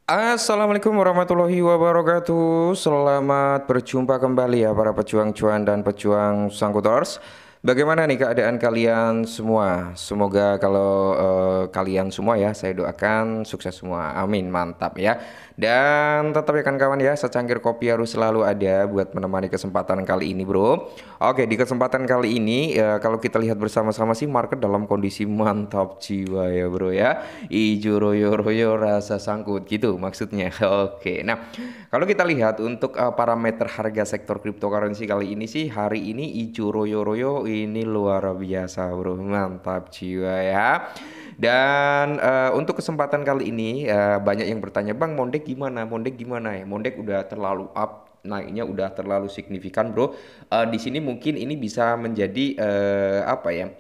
Assalamualaikum warahmatullahi wabarakatuh. Selamat berjumpa kembali ya para pejuang cuan dan pejuang sangkutors. Bagaimana nih keadaan kalian semua? Semoga kalau kalian semua ya saya doakan sukses semua. Amin, mantap ya. Dan tetap ya kan kawan ya, secangkir kopi harus selalu ada buat menemani kesempatan kali ini, Bro. Oke, di kesempatan kali ini kalau kita lihat bersama-sama sih market dalam kondisi mantap jiwa ya, Bro ya. Ijo royo royo rasa sangkut gitu maksudnya. Oke. Nah, kalau kita lihat untuk parameter harga sektor cryptocurrency kali ini sih hari ini ijo royo royo ini luar biasa, Bro. Mantap jiwa ya. Dan untuk kesempatan kali ini banyak yang bertanya, "Bang, Mondek gimana? Mondek gimana ya?" Mondek udah terlalu up, naiknya udah terlalu signifikan, Bro. Di sini mungkin ini bisa menjadi apa ya?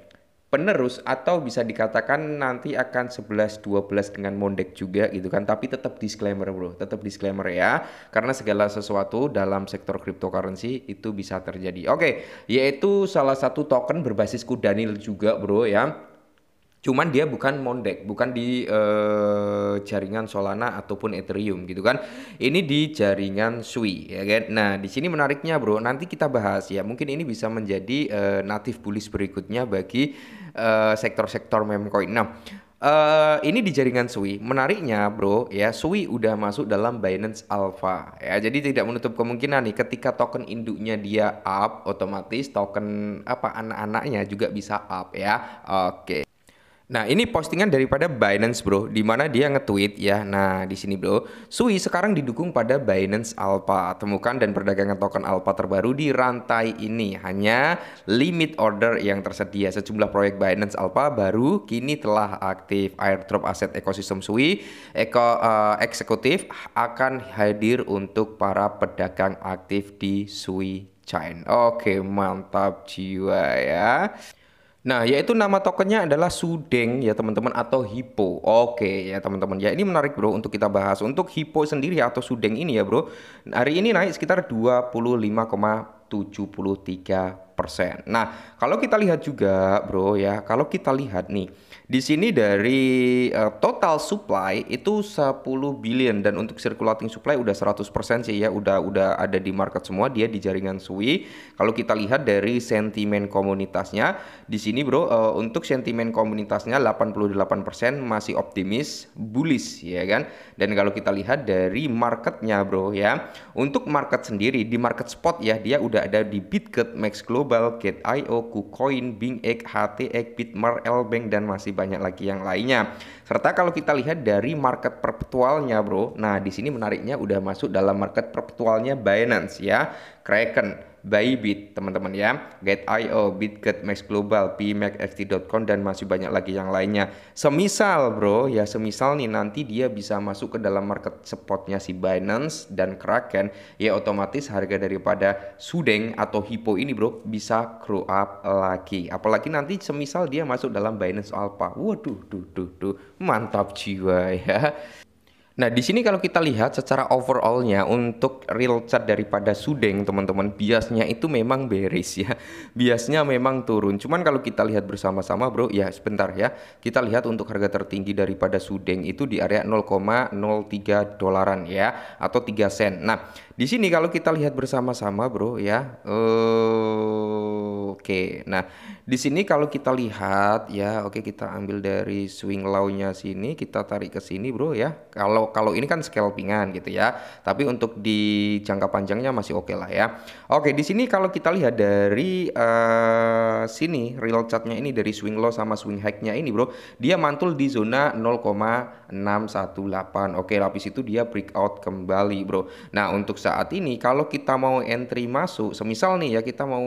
Penerus atau bisa dikatakan nanti akan 11-12 dengan Mondek juga gitu kan, tapi tetap disclaimer, Bro, tetap disclaimer ya, karena segala sesuatu dalam sektor cryptocurrency itu bisa terjadi. Oke, yaitu salah satu token berbasis Kudanil juga, Bro ya. Cuman dia bukan Mondek, bukan di jaringan Solana ataupun Ethereum gitu kan. Ini di jaringan Sui ya kan. Nah, di sini menariknya, Bro. Nanti kita bahas ya. Mungkin ini bisa menjadi native bullish berikutnya bagi sektor-sektor meme coin. Nah, ini di jaringan Sui. Menariknya, Bro, ya Sui udah masuk dalam Binance Alpha ya. Jadi tidak menutup kemungkinan nih ketika token induknya dia up, otomatis token apa anak-anaknya juga bisa up ya. Oke. Nah, ini postingan daripada Binance, Bro, di mana dia nge-tweet ya. Nah, di sini, Bro, Sui sekarang didukung pada Binance Alpha. Temukan dan perdagangan token Alpha terbaru di rantai ini. Hanya limit order yang tersedia. Sejumlah proyek Binance Alpha baru kini telah aktif. Airdrop aset ekosistem Sui eksekutif akan hadir untuk para pedagang aktif di Sui Chain. Oke, mantap jiwa ya. Nah, yaitu nama tokennya adalah Sudeng ya teman-teman, atau Hippo. Oke ya teman-teman. Ya, ini menarik, Bro, untuk kita bahas. Untuk Hippo sendiri atau Sudeng ini ya, Bro, hari ini naik sekitar 25,73%. Nah, kalau kita lihat juga, Bro ya, kalau kita lihat nih di sini dari total supply itu 10 billion, dan untuk circulating supply udah 100% sih ya, udah ada di market semua, dia di jaringan Sui. Kalau kita lihat dari sentimen komunitasnya di sini, Bro, untuk sentimen komunitasnya 88% masih optimis, bullish ya kan. Dan kalau kita lihat dari marketnya, Bro ya, untuk market sendiri di market spot ya, dia udah ada di Bitget, Max Global, Gate.io, KuCoin, BingX, HTX, Bitmart, Lbank, dan masih banyak lagi yang lainnya. Serta kalau kita lihat dari market perpetualnya, Bro, nah di sini menariknya udah masuk dalam market perpetualnya Binance ya, Kraken, Bybit teman-teman ya, Gate.io, Bitget, Max Global, PMAXFT.com, dan masih banyak lagi yang lainnya. Semisal, Bro ya, semisal nih nanti dia bisa masuk ke dalam market spotnya si Binance dan Kraken, ya otomatis harga daripada Sudeng atau Hippo ini, Bro, bisa grow up lagi. Apalagi nanti semisal dia masuk dalam Binance Alpha. Waduh, mantap jiwa ya. Nah, di sini kalau kita lihat secara overallnya untuk real chart daripada Sudeng, teman-teman, biasnya itu memang bearish ya. Biasnya memang turun. Cuman kalau kita lihat bersama-sama, Bro, ya sebentar ya. Kita lihat untuk harga tertinggi daripada Sudeng itu di area 0,03 dolaran ya, atau 3 sen. Nah, di sini kalau kita lihat bersama-sama, Bro ya. Oke. Nah, di sini kalau kita lihat ya, oke, kita ambil dari swing low-nya sini, kita tarik ke sini, Bro ya. Kalau ini kan scalpingan gitu ya. Tapi untuk di jangka panjangnya masih oke lah ya. Oke, di sini kalau kita lihat dari sini real chart-nya ini dari swing low sama swing high-nya ini, Bro, dia mantul di zona 0,618. Oke, lapis itu dia breakout kembali, Bro. Nah, untuk saat ini kalau kita mau entry masuk, semisal nih ya kita mau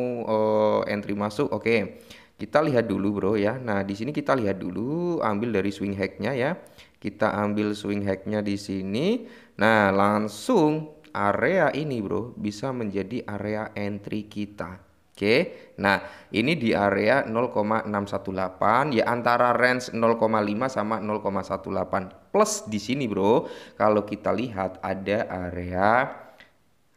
entry masuk, oke. Kita lihat dulu, Bro ya. Nah, di sini kita lihat dulu, ambil dari swing hack-nya ya. Kita ambil swing hack-nya di sini. Nah, langsung area ini, Bro, bisa menjadi area entry kita. Oke. Nah, ini di area 0,618 ya, antara range 0,5 sama 0,18. Plus di sini, Bro, kalau kita lihat ada area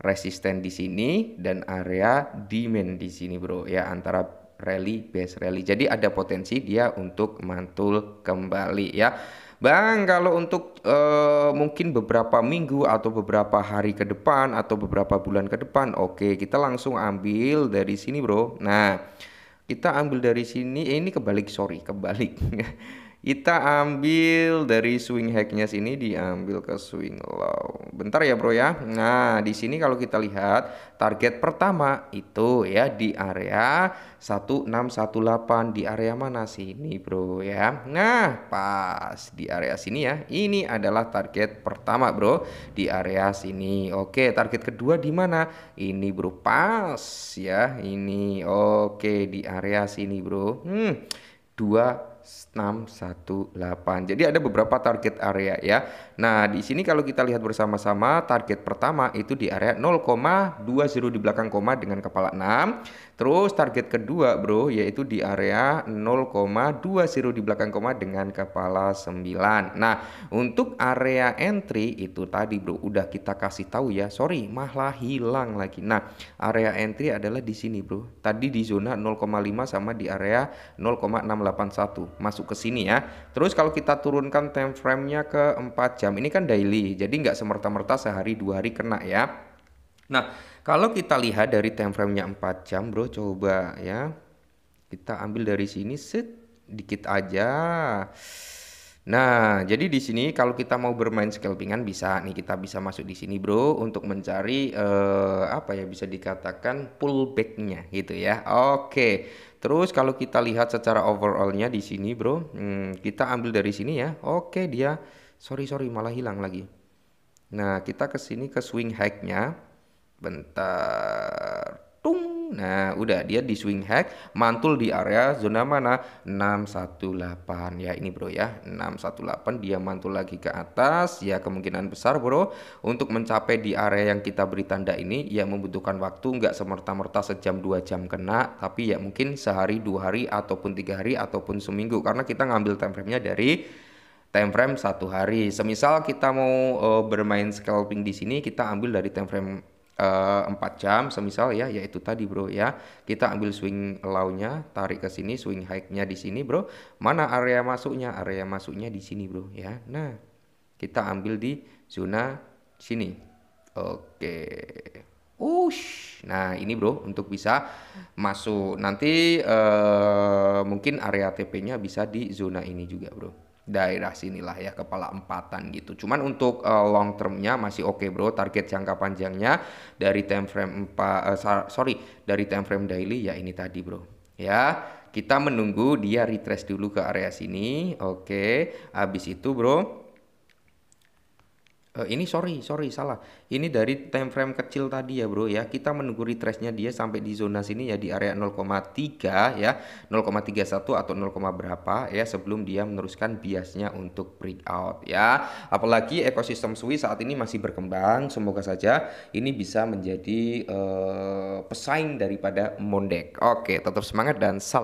resisten di sini dan area demand di sini, Bro ya, antara rally base rally. Jadi ada potensi dia untuk mantul kembali ya. Bang, kalau untuk mungkin beberapa minggu atau beberapa hari ke depan atau beberapa bulan ke depan, oke, kita langsung ambil dari sini, bro. Nah, kita ambil dari sini, ini kebalik, sorry, kebalik. Kita ambil dari swing hacknya sini diambil ke swing low. Bentar ya bro ya. Nah di sini kalau kita lihat target pertama itu ya di area 1618 di area mana sini bro ya. Nah pas di area sini ya. Ini adalah target pertama bro di area sini. Oke target kedua di mana? Ini bro pas ya. Ini oke di area sini bro. 2618. Jadi ada beberapa target area ya. Nah, di sini kalau kita lihat bersama-sama target pertama itu di area 0,20 di belakang koma dengan kepala 6. Terus target kedua, bro, yaitu di area 0,20 di belakang koma dengan kepala 9. Nah, untuk area entry itu tadi, bro, udah kita kasih tahu ya. Sorry, malah hilang lagi. Nah, area entry adalah di sini, bro. Tadi di zona 0,5 sama di area 0,681 masuk ke sini ya. Terus kalau kita turunkan time frame-nya ke 4 jam, ini kan daily, jadi nggak semerta-merta sehari 2 hari kena ya. Nah kalau kita lihat dari time frame-nya 4 jam bro, coba ya kita ambil dari sini sedikit aja. Nah, jadi di sini kalau kita mau bermain scalpingan bisa nih, kita bisa masuk di sini bro untuk mencari apa ya, bisa dikatakan pullback-nya gitu ya. Oke. Terus kalau kita lihat secara overall-nya di sini bro, kita ambil dari sini ya. Oke, dia sorry malah hilang lagi. Nah, kita ke sini ke swing hack-nya. Bentar. Tung. Nah, udah dia di swing hack, mantul di area zona mana? 618 ya ini bro ya. 618 dia mantul lagi ke atas. Ya kemungkinan besar bro untuk mencapai di area yang kita beri tanda ini ya membutuhkan waktu, nggak semerta-merta sejam 2 jam kena, tapi ya mungkin sehari 2 hari ataupun 3 hari ataupun seminggu, karena kita ngambil time frame-nya dari time frame 1 hari. Semisal kita mau bermain scalping di sini, kita ambil dari time frame 4 jam semisal ya, yaitu tadi bro ya. Kita ambil swing low-nya, tarik ke sini, swing high-nya di sini bro. Mana area masuknya? Area masuknya di sini bro ya. Nah, kita ambil di zona sini. Oke. Ush. Nah, ini bro untuk bisa masuk. Nanti mungkin area TP-nya bisa di zona ini juga bro. Daerah sinilah ya, kepala empatan gitu. Cuman untuk long termnya masih oke bro. Target jangka panjangnya dari time frame 4 dari time frame daily ya ini tadi bro ya. Kita menunggu dia retrace dulu ke area sini. Oke, habis itu bro ini sorry salah. Ini dari time frame kecil tadi ya bro ya. Kita menunggu retrace-nya dia sampai di zona sini ya, di area 0,3 ya, 0,31 atau 0, berapa ya, sebelum dia meneruskan biasnya untuk breakout ya. Apalagi ekosistem Sui saat ini masih berkembang. Semoga saja ini bisa menjadi pesaing daripada Mondek. Oke, tetap semangat dan salam.